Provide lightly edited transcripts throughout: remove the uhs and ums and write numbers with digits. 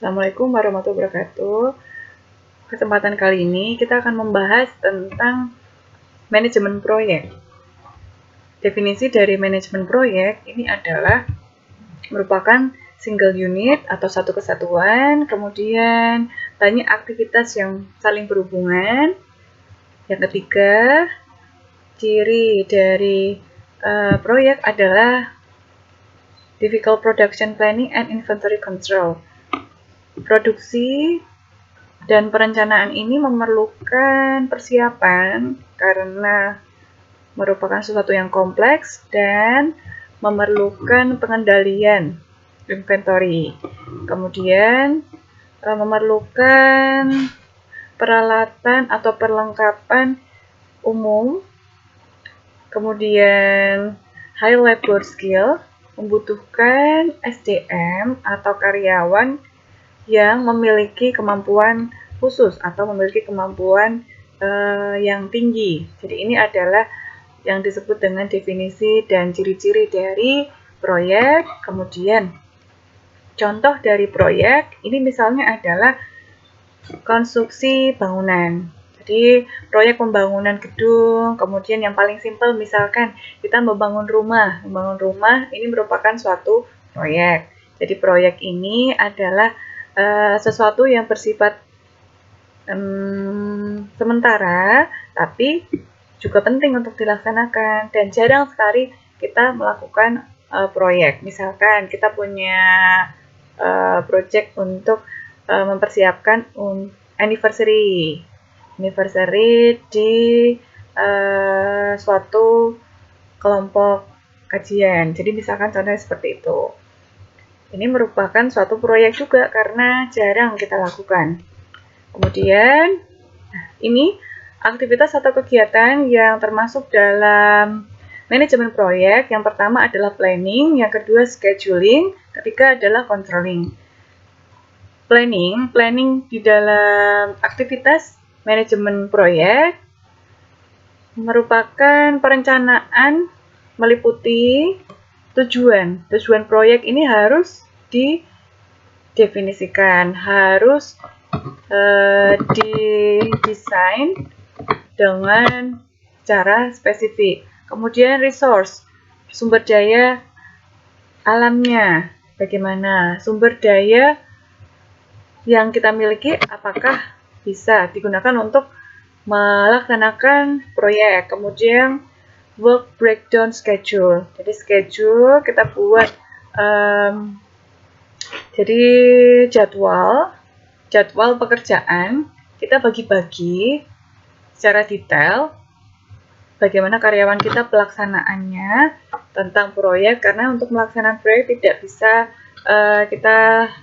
Assalamualaikum warahmatullahi wabarakatuh. Kesempatan kali ini kita akan membahas tentang manajemen proyek. Definisi dari manajemen proyek ini adalah merupakan single unit atau satu kesatuan, kemudian banyak aktivitas yang saling berhubungan. Yang ketiga, ciri dari proyek adalah difficult production planning and inventory control. Produksi dan perencanaan ini memerlukan persiapan karena merupakan sesuatu yang kompleks dan memerlukan pengendalian inventory. Kemudian memerlukan peralatan atau perlengkapan umum. Kemudian high labor skill, membutuhkan SDM atau karyawan yang memiliki kemampuan khusus atau memiliki kemampuan yang tinggi. Jadi ini adalah yang disebut dengan definisi dan ciri-ciri dari proyek. Kemudian contoh dari proyek ini misalnya adalah konstruksi bangunan. Jadi proyek pembangunan gedung, kemudian yang paling simpel misalkan kita membangun rumah. Membangun rumah ini merupakan suatu proyek. Jadi proyek ini adalah sesuatu yang bersifat sementara, tapi juga penting untuk dilaksanakan dan jarang sekali kita melakukan proyek. Misalkan kita punya project untuk mempersiapkan anniversary di suatu kelompok kajian. Jadi misalkan contohnya seperti itu. Ini merupakan suatu proyek juga karena jarang kita lakukan. Kemudian, ini aktivitas atau kegiatan yang termasuk dalam manajemen proyek. Yang pertama adalah planning, yang kedua scheduling, ketiga adalah controlling. Planning di dalam aktivitas manajemen proyek merupakan perencanaan meliputi tujuan proyek ini harus didefinisikan, harus didesain dengan cara spesifik. Kemudian resource, sumber daya alamnya, bagaimana sumber daya yang kita miliki apakah bisa digunakan untuk melaksanakan proyek. Kemudian work breakdown schedule. Jadi schedule kita buat jadi jadwal pekerjaan kita bagi-bagi secara detail bagaimana karyawan kita pelaksanaannya tentang proyek, karena untuk melaksanakan proyek tidak bisa kita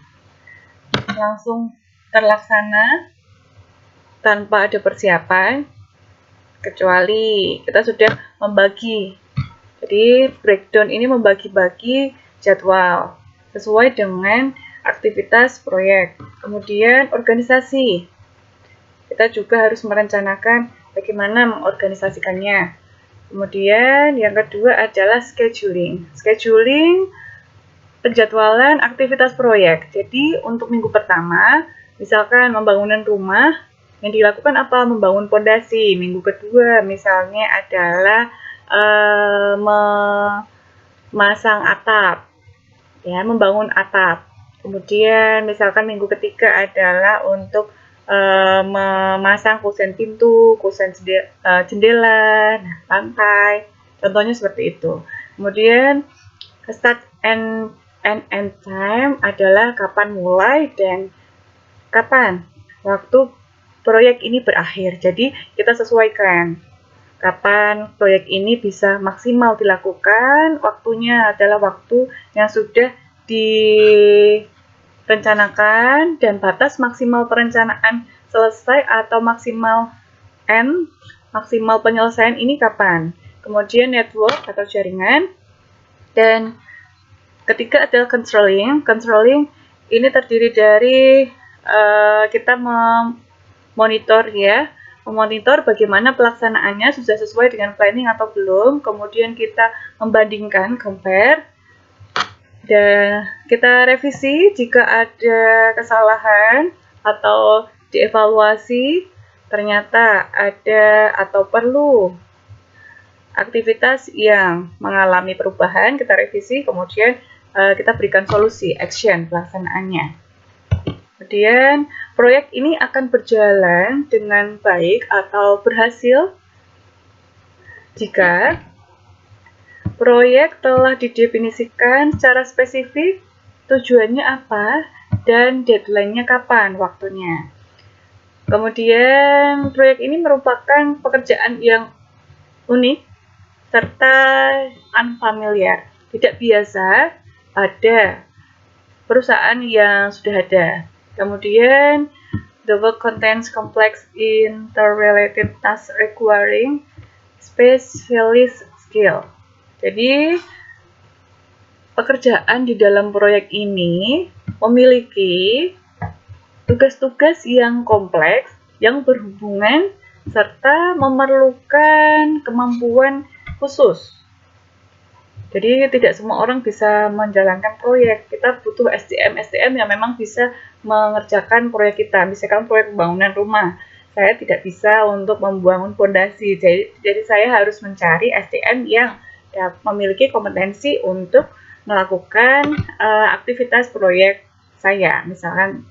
langsung terlaksana tanpa ada persiapan, kecuali kita sudah membagi. Jadi breakdown ini membagi-bagi jadwal sesuai dengan aktivitas proyek. Kemudian organisasi, kita juga harus merencanakan bagaimana mengorganisasikannya. Kemudian yang kedua adalah scheduling. Scheduling penjadwalan aktivitas proyek. Jadi untuk minggu pertama, misalkan pembangunan rumah, yang dilakukan apa? Membangun pondasi. Minggu kedua misalnya adalah memasang atap, ya, membangun atap. Kemudian misalkan minggu ketiga adalah untuk memasang kusen pintu, kusen jendela, lantai. Contohnya seperti itu. Kemudian start and end time adalah kapan mulai dan kapan waktu proyek ini berakhir. Jadi kita sesuaikan kapan proyek ini bisa maksimal dilakukan. Waktunya adalah waktu yang sudah direncanakan dan batas maksimal perencanaan selesai atau maksimal penyelesaian ini kapan. Kemudian network atau jaringan. Dan ketiga adalah controlling. Controlling ini terdiri dari kita memonitor, ya, memonitor bagaimana pelaksanaannya sudah sesuai dengan planning atau belum. Kemudian kita membandingkan, compare, Dan kita revisi jika ada kesalahan atau dievaluasi ternyata ada atau perlu aktivitas yang mengalami perubahan, kita revisi, kemudian kita berikan solusi, action pelaksanaannya. Kemudian proyek ini akan berjalan dengan baik atau berhasil jika proyek telah didefinisikan secara spesifik, tujuannya apa, dan deadline-nya kapan waktunya. Kemudian proyek ini merupakan pekerjaan yang unik serta unfamiliar, tidak biasa pada perusahaan yang sudah ada. Kemudian the work contains complex interrelated tasks requiring specialist skill. Jadi pekerjaan di dalam proyek ini memiliki tugas-tugas yang kompleks yang berhubungan serta memerlukan kemampuan khusus. Jadi tidak semua orang bisa menjalankan proyek. Kita butuh SDM yang memang bisa mengerjakan proyek kita. Misalkan proyek pembangunan rumah, saya tidak bisa untuk membangun fondasi. Jadi saya harus mencari SDM yang memiliki kompetensi untuk melakukan aktivitas proyek saya, misalkan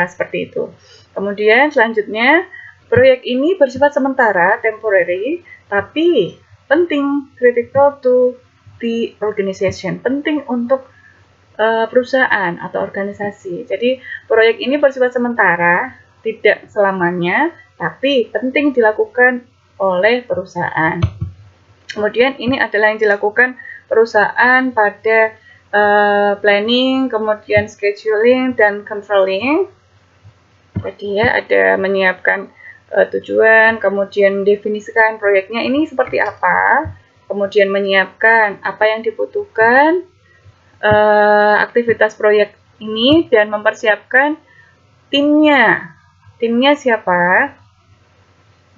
seperti itu. Kemudian selanjutnya, proyek ini bersifat sementara, temporary, tapi penting, critical to the organization, penting untuk perusahaan atau organisasi. Jadi proyek ini bersifat sementara, tidak selamanya, tapi penting dilakukan oleh perusahaan. Kemudian ini adalah yang dilakukan perusahaan pada planning, kemudian scheduling, dan controlling. Jadi ya, ada menyiapkan tujuan, kemudian definisikan proyeknya ini seperti apa, kemudian menyiapkan apa yang dibutuhkan aktivitas proyek ini, dan mempersiapkan timnya. Timnya siapa?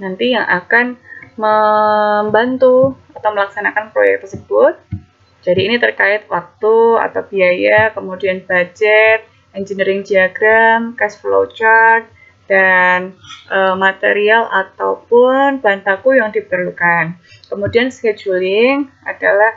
Nanti yang akan membantu atau melaksanakan proyek tersebut. Jadi ini terkait waktu atau biaya, kemudian budget, engineering diagram, cash flow chart, dan material ataupun bahan baku yang diperlukan. Kemudian scheduling adalah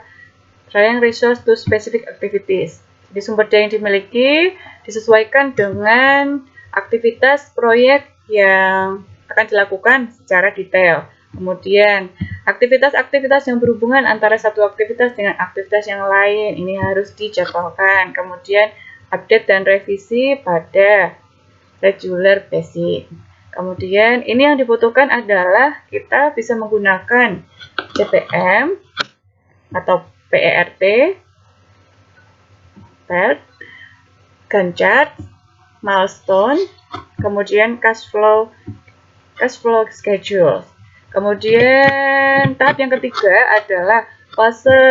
trying resource to specific activities. Jadi sumber daya yang dimiliki disesuaikan dengan aktivitas proyek yang akan dilakukan secara detail. Kemudian aktivitas-aktivitas yang berhubungan antara satu aktivitas dengan aktivitas yang lain ini harus dijadwalkan. Kemudian update dan revisi pada regular basis. Kemudian ini yang dibutuhkan adalah kita bisa menggunakan CPM atau PERT, PERT, Gantt chart, milestone, kemudian cash flow schedule. Kemudian tahap yang ketiga adalah fase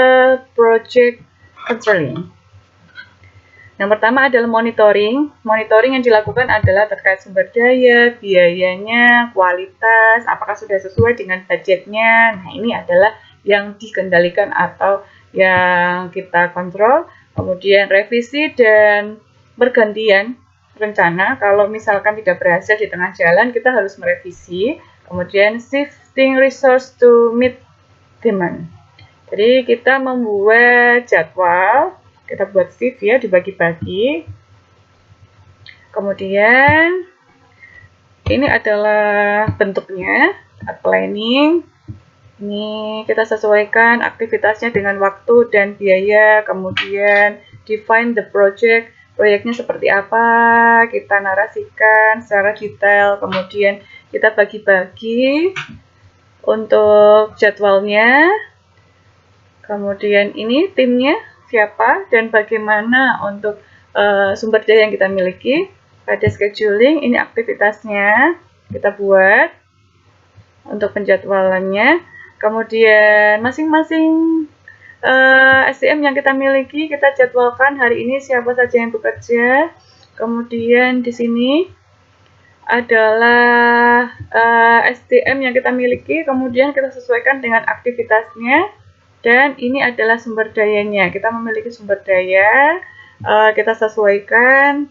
project controlling. Yang pertama adalah monitoring. Monitoring yang dilakukan adalah terkait sumber daya, biayanya, kualitas, apakah sudah sesuai dengan budgetnya. Nah, ini adalah yang dikendalikan atau yang kita kontrol. Kemudian revisi dan pergantian rencana. Kalau misalkan tidak berhasil di tengah jalan, kita harus merevisi. Kemudian shifting resource to meet demand. Jadi kita membuat jadwal, kita buat shift ya, dibagi-bagi. Kemudian ini adalah bentuknya, planning. Ini kita sesuaikan aktivitasnya dengan waktu dan biaya. Kemudian define the project, proyeknya seperti apa, kita narasikan secara detail. Kemudian kita bagi-bagi untuk jadwalnya. Kemudian ini timnya siapa dan bagaimana untuk sumber daya yang kita miliki. Pada scheduling, ini aktivitasnya kita buat untuk penjadwalannya. Kemudian masing-masing SDM yang kita miliki, kita jadwalkan hari ini siapa saja yang bekerja. Kemudian di sini adalah SDM yang kita miliki, kemudian kita sesuaikan dengan aktivitasnya Dan ini adalah sumber dayanya. Kita memiliki sumber daya, kita sesuaikan